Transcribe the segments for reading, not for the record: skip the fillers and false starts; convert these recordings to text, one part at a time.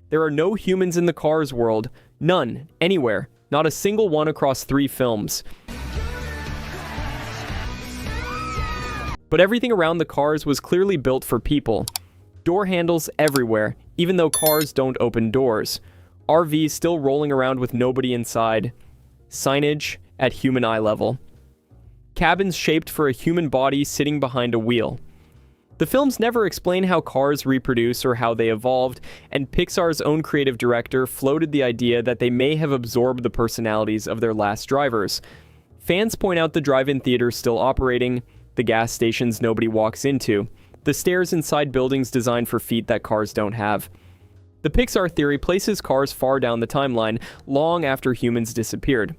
There are no humans in the Cars world. None. Anywhere. Not a single one across 3 films. But everything around the Cars was clearly built for people. Door handles everywhere, even though cars don't open doors. RVs still rolling around with nobody inside. Signage at human eye level. Cabins shaped for a human body sitting behind a wheel. The films never explain how cars reproduce or how they evolved, and Pixar's own creative director floated the idea that they may have absorbed the personalities of their last drivers. Fans point out the drive-in theaters still operating, the gas stations nobody walks into, the stairs inside buildings designed for feet that cars don't have. The Pixar theory places cars far down the timeline, long after humans disappeared.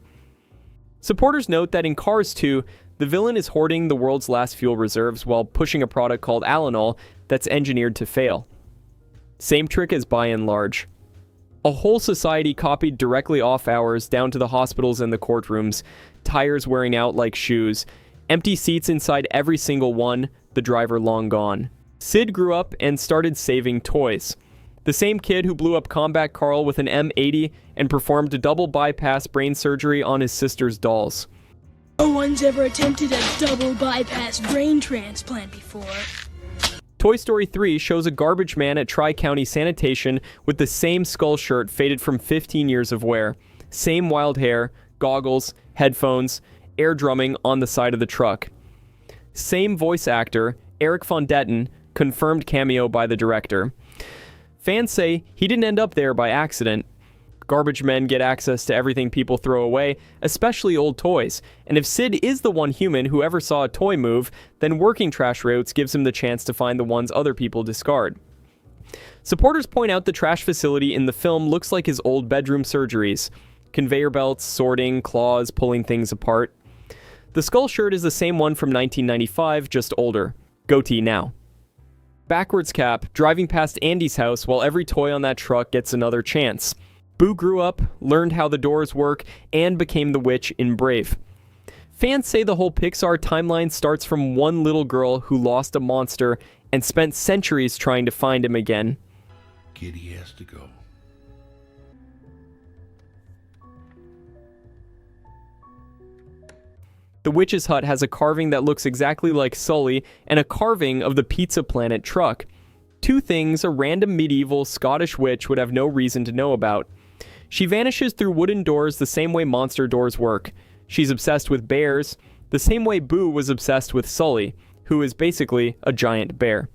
Supporters note that in Cars 2, the villain is hoarding the world's last fuel reserves while pushing a product called Alanol that's engineered to fail. Same trick as By and Large. A whole society copied directly off hours down to the hospitals and the courtrooms, tires wearing out like shoes, empty seats inside every single one, the driver long gone. Sid grew up and started saving toys. The same kid who blew up Combat Carl with an M80 and performed a double bypass brain surgery on his sister's dolls. No one's ever attempted a double bypass brain transplant before. Toy Story 3 shows a garbage man at Tri-County Sanitation with the same skull shirt faded from 15 years of wear. Same wild hair, goggles, headphones, air drumming on the side of the truck. Same voice actor, Eric Von Detten, confirmed cameo by the director. Fans say he didn't end up there by accident. Garbage men get access to everything people throw away, especially old toys. And if Sid is the one human who ever saw a toy move, then working trash routes gives him the chance to find the ones other people discard. Supporters point out the trash facility in the film looks like his old bedroom surgeries. Conveyor belts, sorting, claws, pulling things apart. The skull shirt is the same one from 1995, just older. Goatee now. Backwards cap, driving past Andy's house while every toy on that truck gets another chance. Boo grew up, learned how the doors work, and became the witch in Brave. Fans say the whole Pixar timeline starts from one little girl who lost a monster and spent centuries trying to find him again. Kitty has to go. The witch's hut has a carving that looks exactly like Sully and a carving of the Pizza Planet truck. 2 things a random medieval Scottish witch would have no reason to know about. She vanishes through wooden doors the same way monster doors work. She's obsessed with bears, the same way Boo was obsessed with Sully, who is basically a giant bear.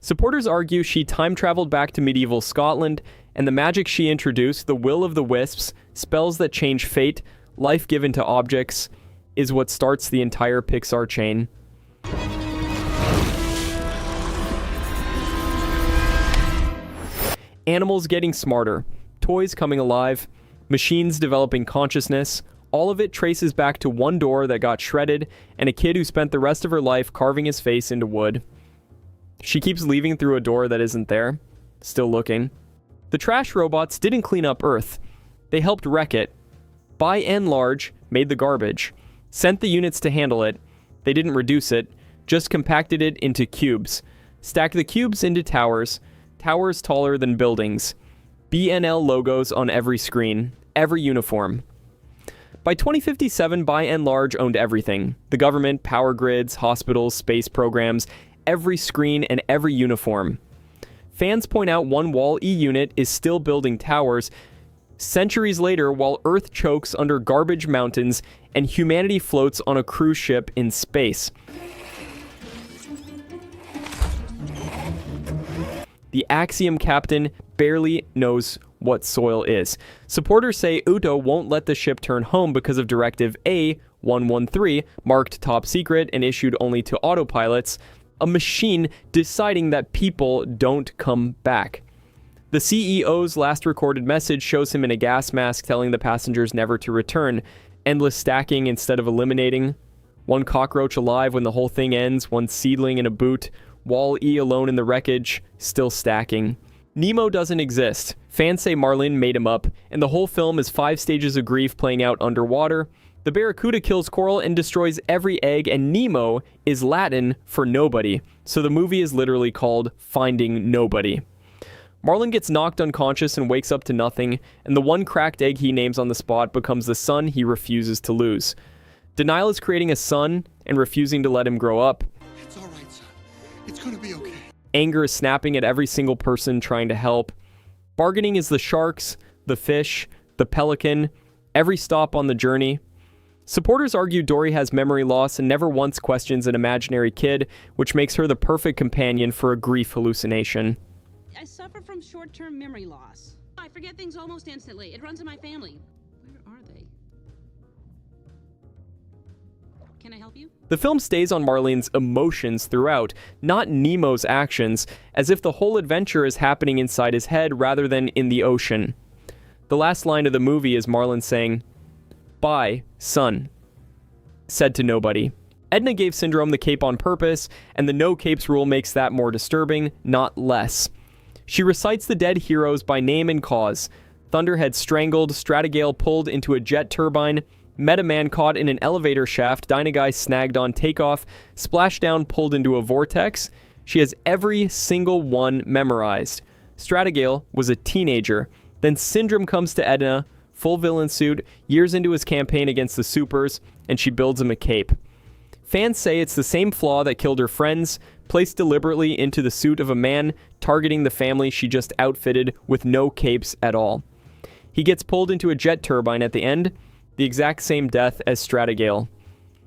Supporters argue she time-traveled back to medieval Scotland, and the magic she introduced, the will of the wisps, spells that change fate, life given to objects, is what starts the entire Pixar chain. Animals getting smarter, toys coming alive, machines developing consciousness, all of it traces back to one door that got shredded and a kid who spent the rest of her life carving his face into wood. She keeps leaving through a door that isn't there, still looking. The trash robots didn't clean up Earth. They helped wreck it. By and large, made the garbage. Sent the units to handle it. They didn't reduce it, just compacted it into cubes. Stacked the cubes into towers. Towers taller than buildings. BNL logos on every screen, every uniform. By 2057, By and Large owned everything. The government, power grids, hospitals, space programs, every screen and every uniform. Fans point out one Wall-E unit is still building towers centuries later while Earth chokes under garbage mountains and humanity floats on a cruise ship in space. The Axiom captain barely knows what soil is. Supporters say Uto won't let the ship turn home because of Directive A113, marked top secret and issued only to autopilots, a machine deciding that people don't come back. The CEO's last recorded message shows him in a gas mask telling the passengers never to return, endless stacking instead of eliminating. One cockroach alive when the whole thing ends, one seedling in a boot, Wall-E alone in the wreckage, still stacking. Nemo doesn't exist. Fans say Marlin made him up, and the whole film is 5 stages of grief playing out underwater. The barracuda kills Coral and destroys every egg, and Nemo is Latin for nobody, so the movie is literally called Finding Nobody. Marlin gets knocked unconscious and wakes up to nothing, and the one cracked egg he names on the spot becomes the son he refuses to lose. Denial is creating a son and refusing to let him grow up. It's all right, son. It's gonna be okay. Anger is snapping at every single person trying to help. Bargaining is the sharks, the fish, the pelican, every stop on the journey. Supporters argue Dory has memory loss and never once questions an imaginary kid, which makes her the perfect companion for a grief hallucination. I suffer from short-term memory loss. I forget things almost instantly. It runs in my family. Where are they? Can I help you? The film stays on Marlene's emotions throughout, not Nemo's actions, as if the whole adventure is happening inside his head rather than in the ocean. The last line of the movie is Marlin saying, "Bye, son," said to nobody. Edna gave Syndrome the cape on purpose, and the no capes rule makes that more disturbing, not less. She recites the dead heroes by name and cause. Thunderhead strangled, Stratigale pulled into a jet turbine, Metaman caught in an elevator shaft, Dynaguy snagged on takeoff, Splashdown pulled into a vortex. She has every single one memorized. Stratigale was a teenager. Then Syndrome comes to Edna, full villain suit, years into his campaign against the Supers, and she builds him a cape. Fans say it's the same flaw that killed her friends, placed deliberately into the suit of a man targeting the family she just outfitted with no capes at all. He gets pulled into a jet turbine at the end, the exact same death as Stratigale.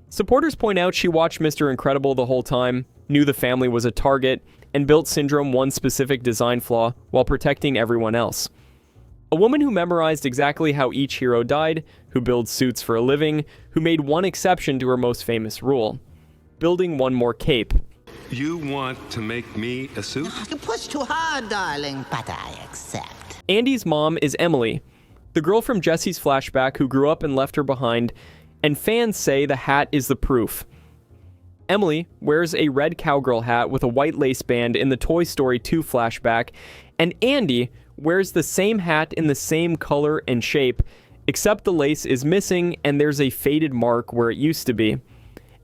Supporters point out she watched Mr. Incredible the whole time, knew the family was a target, and built Syndrome one specific design flaw while protecting everyone else. A woman who memorized exactly how each hero died, who builds suits for a living, who made one exception to her most famous rule: building one more cape. You want to make me a suit? You push too hard, darling, but I accept. Andy's mom is Emily, the girl from Jesse's flashback who grew up and left her behind, and fans say the hat is the proof. Emily wears a red cowgirl hat with a white lace band in the Toy Story 2 flashback, and Andy wears the same hat in the same color and shape, except the lace is missing and there's a faded mark where it used to be.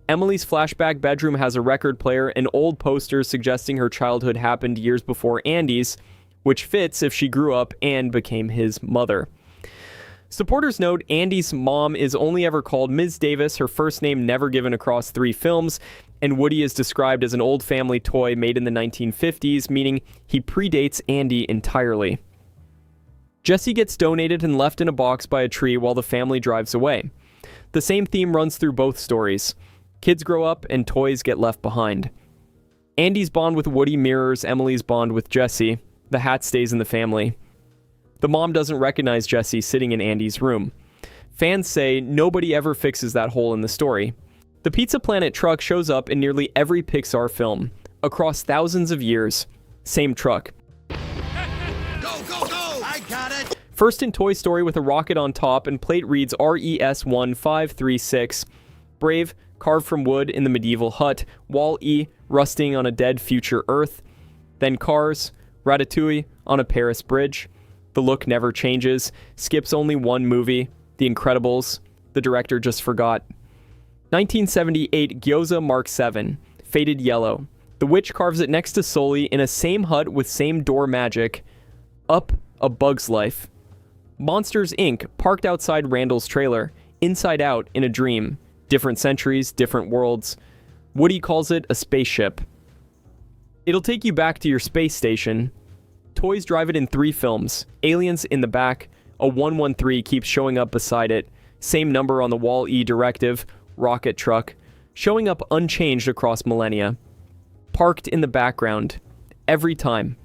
Emily's flashback bedroom has a record player and old posters suggesting her childhood happened years before Andy's, which fits if she grew up and became his mother. Supporters note Andy's mom is only ever called Ms. Davis, her first name never given across 3 films, and Woody is described as an old family toy made in the 1950s, meaning he predates Andy entirely. Jesse gets donated and left in a box by a tree while the family drives away. The same theme runs through both stories. Kids grow up and toys get left behind. Andy's bond with Woody mirrors Emily's bond with Jesse. The hat stays in the family. The mom doesn't recognize Jesse sitting in Andy's room. Fans say nobody ever fixes that hole in the story. The Pizza Planet truck shows up in nearly every Pixar film, across thousands of years. Same truck. Go, go, go! I got it! First in Toy Story with a rocket on top and plate reads RES1536. Brave, carved from wood in the medieval hut. Wall-E, rusting on a dead future Earth. Then Cars, Ratatouille on a Paris bridge. The look never changes. Skips only one movie, The Incredibles. The director just forgot. 1978 Gyoza Mark 7, faded yellow. The witch carves it next to Sully in a same hut with same door magic. Up, A Bug's Life. Monsters Inc., parked outside Randall's trailer. Inside Out, in a dream. Different centuries, different worlds. Woody calls it a spaceship. It'll take you back to your space station. Toys drive it in 3 films. Aliens in the back. A 113 keeps showing up beside it. Same number on the Wall-E directive. Rocket truck. Showing up unchanged across millennia. Parked in the background. Every time.